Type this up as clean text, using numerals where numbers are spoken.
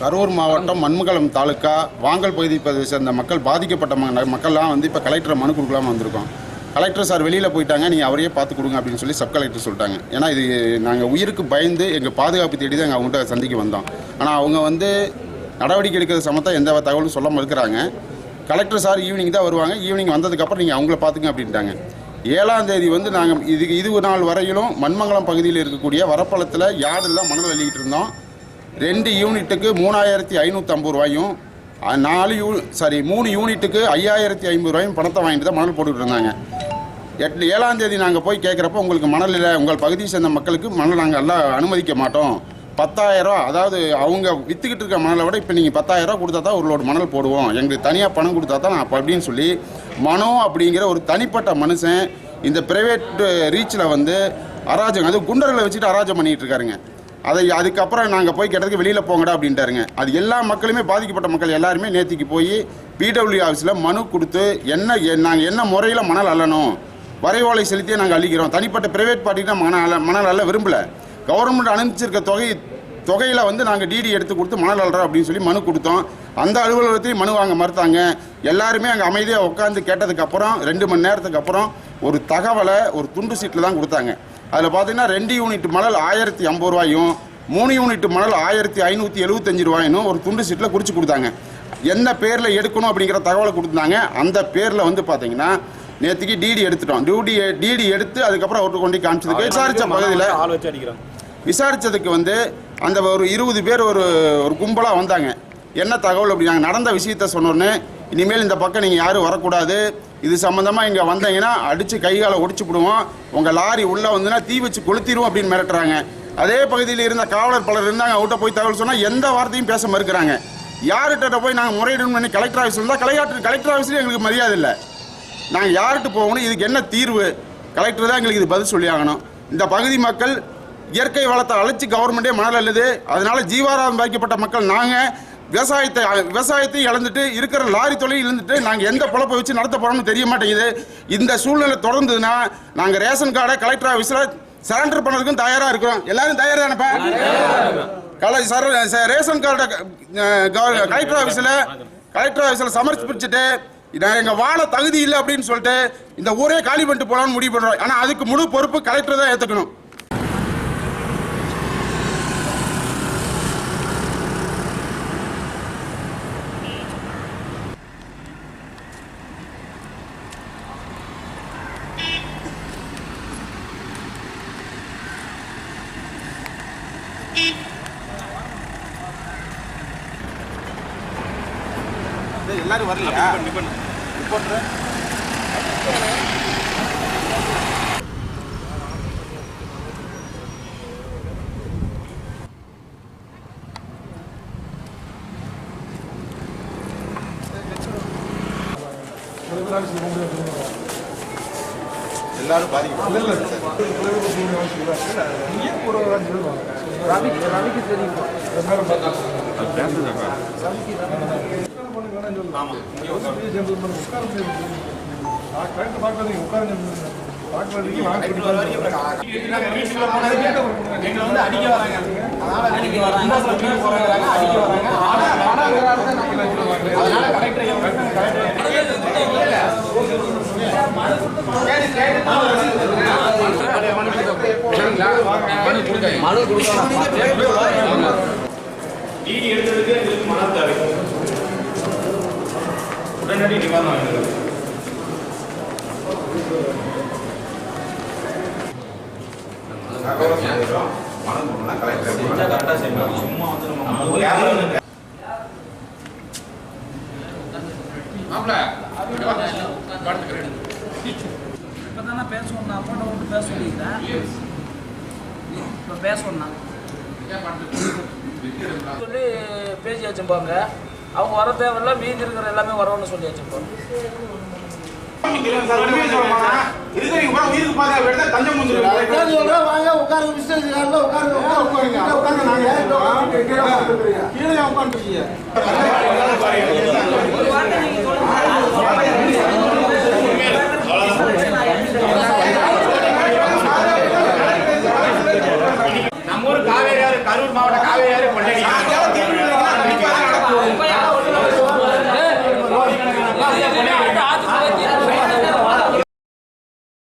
கரூர் மாவட்டம் மண்மங்கலம் தாலுக்கா வாங்கல் பகுதியை சேர்ந்த மக்கள் பாதிக்கப்பட்ட மக்கள்லாம் வந்து இப்போ கலெக்டரை மனு கொடுக்கலாமல் வந்திருக்கோம். கலெக்டர் சார் வெளியில் போயிட்டாங்க, நீங்கள் அவரையே பார்த்து கொடுங்க அப்படின்னு சொல்லி சப் கலெக்டர் சொல்லிட்டாங்க. ஏன்னா இது நாங்கள் உயிருக்கு பயந்து எங்கள் பாதுகாப்பு தேடி தான் எங்கள் அவங்கள்ட்ட சந்திக்க வந்தோம். ஆனால் அவங்க வந்து நடவடிக்கை எடுக்கிறது சமத்தான் எந்த தகவலும் சொல்ல மறுக்கிறாங்க. கலெக்டர் சார் ஈவினிங் தான் வருவாங்க, ஈவினிங் வந்ததுக்கப்புறம் நீங்கள் அவங்கள பார்த்துங்க அப்படின்ட்டாங்க. 7ஆம் தேதி வந்து நாங்கள் இது நாள் வரையிலும் மண்மங்கலம் பகுதியில் இருக்கக்கூடிய வரப்பளத்தில் யார்டெல்லாம் மணல் அள்ளிக்கிட்டு இருந்தோம். 2 யூனிட்டுக்கு 3550 ரூபாயும் 3 யூனிட்டுக்கு 5050 ரூபாயும் பணத்தை வாங்கிட்டு தான் மணல் போட்டுக்கிட்டு இருந்தாங்க. 7ஆம் தேதி நாங்கள் போய் கேட்குறப்ப உங்களுக்கு மணல் இல்லை, உங்கள் பகுதியை சேர்ந்த மக்களுக்கு மணல் நாங்கள் எல்லாம் அனுமதிக்க மாட்டோம், 10,000 ரூபா, அதாவது அவங்க விற்றுக்கிட்டு இருக்க மணலை விட இப்போ நீங்கள் 10,000 ரூபா கொடுத்தா தான் ஒரு லோடு மணல் போடுவோம், எங்களுக்கு தனியாக பணம் கொடுத்தா தான் நான் அப்படின்னு சொல்லி மனோ அப்படிங்கிற ஒரு தனிப்பட்ட மனுஷன் இந்த ப்ரைவேட் ரீச்சில் வந்து அராஜகம், அது குண்டர்களை வச்சுட்டு அராஜகம் பண்ணிகிட்டு இருக்காருங்க. அதுக்கப்புறம் நாங்கள் போய் கேட்டதுக்கு வெளியில் போங்கடா அப்படின்ட்டாருங்க. அது எல்லா மக்களுமே பாதிக்கப்பட்ட மக்கள் எல்லாருமே நேற்றுக்கு போய் பிடபிள்யூ ஆஃபீஸில் மனு கொடுத்து நாங்கள் என்ன முறையில் மணல் அள்ளணும், வரைவோலை செலுத்தியே நாங்கள் அள்ளிக்கிறோம், தனிப்பட்ட ப்ரைவேட் பார்ட்டிக்கு மணல் அள்ள விரும்பலை, கவர்மெண்ட் அனுப்பிச்சிருக்க தொகையில் வந்து நாங்கள் டிடி எடுத்து கொடுத்து மணல் அள்ளுறோம் அப்படின்னு சொல்லி மனு கொடுத்தோம். அந்த அலுவலகத்தையும் மனு வாங்க மறுத்தாங்க. எல்லாருமே அங்கே அமைதியாக உட்காந்து கேட்டதுக்கப்புறம் 2 மணி நேரத்துக்கு அப்புறம் ஒரு தகவலை ஒரு துண்டு சீட்டில் தான் கொடுத்தாங்க. அதில் பார்த்தீங்கன்னா 2 யூனிட் மணல் 1050 ரூபாயும் 3 யூனிட் மணல் 1575 ரூபாயும் ஒரு துண்டு சீட்டில் குறித்து கொடுத்தாங்க. என்ன பேரில் எடுக்கணும் அப்படிங்கிற தகவலை கொடுத்தாங்க. அந்த பேரில் வந்து பார்த்தீங்கன்னா நேற்றுக்கு டிடி எடுத்துட்டோம். டிடி எடுத்து அதுக்கப்புறம் அவர்கிட்ட கொண்டு காமிச்சதுக்கு விசாரித்த பகுதியில் விசாரித்ததுக்கு வந்து அந்த ஒரு 20 பேர் ஒரு கும்பலாக வந்தாங்க. என்ன தகவல் அப்படி நாங்கள் நடந்த விஷயத்த சொன்னோன்னு, இனிமேல் இந்த பக்கம் நீங்கள் யாரும் வரக்கூடாது, இது சம்மந்தமாக இங்கே வந்தீங்கன்னா அடித்து கைகாலை ஒடிச்சு விடுவோம், உங்கள் லாரி உள்ளே வந்துன்னா தீ வச்சு கொளுத்திடுவோம் அப்படின்னு மிரட்டுறாங்க. அதே பகுதியில் இருந்த காவலர் பலர் இருந்தாங்க. அவங்கள்ட்ட போய் தகவல் சொன்னால் எந்த வார்த்தையும் பேச மறுக்கிறாங்க. யார்கிட்ட போய் நாங்கள் முறையிடணும் பண்ணி கலெக்டர் ஆஃபீஸ் இருந்தால் கலெக்டர் ஆஃபீஸ்லேயும் எங்களுக்கு மரியாதை இல்லை. நாங்கள் யார்கிட்ட போகணும், இதுக்கு என்ன தீர்வு, கலெக்டர் தான் எங்களுக்கு இது பதில் சொல்லி ஆகணும். இந்த பகுதி மக்கள் இயற்கை வளத்தை அழைச்சி கவர்மெண்ட்டே மணல் அல்லது, அதனால் ஜீவாராதம் பாதிக்கப்பட்ட மக்கள் நாங்கள் விவசாயத்தை இழந்துட்டு இருக்கிற லாரி தொழில் இழந்துட்டு நாங்கள் எந்த பொழப்பை வச்சு நடத்த போகிறோம்னு தெரிய மாட்டேங்குது. இந்த சூழ்நிலை தொடர்ந்ததுன்னா நாங்கள் ரேஷன் கார்டை கலெக்டர் ஆஃபீஸில் சரண்டர் பண்ணுறதுக்கும் தயாராக இருக்கிறோம். எல்லாரும் தயார் தானப்பா? ரேஷன் கார்டை கலெக்டர் ஆஃபீஸில் சமர்ப்பிச்சுட்டு எங்கள் வாழ தகுதி இல்லை அப்படின்னு சொல்லிட்டு இந்த ஊரே காலி பண்ணிட்டு போகலான்னு முடிவு பண்ணுறோம். ஆனால் அதுக்கு முழு பொறுப்பு கலெக்டர் தான் ஏற்றுக்கணும். எல்லாரும் வரலையா? எல்லாரும் டிடி எடுத்ததுக்கு எங்களுக்கு மணல் தேவை, உடனடி நிவாரணம் வேணும். சும்மா வந்து இப்பதானே பேசுவோம், அப்பா விட்டு பேச சொல்லிக்கிறேன். இப்போ பேசணும்னா சொல்லி பேசி வச்சுப்பாங்க. அவங்க வர தேவையில்ல, மீதி இருக்கிற எல்லாமே வரணும்னு சொல்லி வச்சுப்பாங்க. நம்ம ஊர் காவேரி, கரூர் மாவட்டம் காவேரி கொள்ளடி